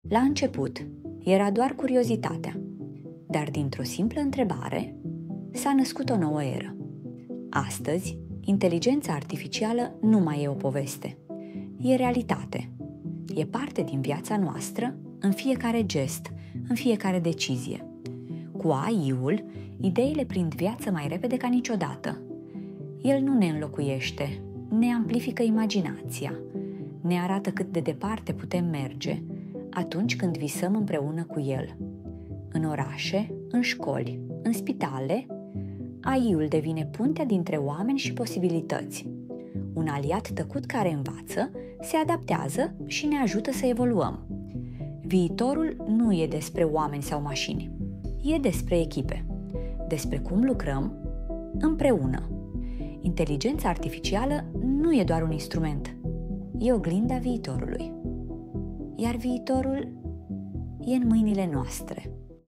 La început, era doar curiozitatea, dar dintr-o simplă întrebare s-a născut o nouă eră. Astăzi, inteligența artificială nu mai e o poveste, e realitate. E parte din viața noastră, în fiecare gest, în fiecare decizie. Cu AI-ul, ideile prind viață mai repede ca niciodată. El nu ne înlocuiește, ne amplifică imaginația, ne arată cât de departe putem merge atunci când visăm împreună cu el. În orașe, în școli, în spitale, AI-ul devine puntea dintre oameni și posibilități. Un aliat tăcut care învață, se adaptează și ne ajută să evoluăm. Viitorul nu e despre oameni sau mașini, e despre echipe, despre cum lucrăm împreună. Inteligența artificială nu e doar un instrument, e oglinda viitorului. Iar viitorul e în mâinile noastre.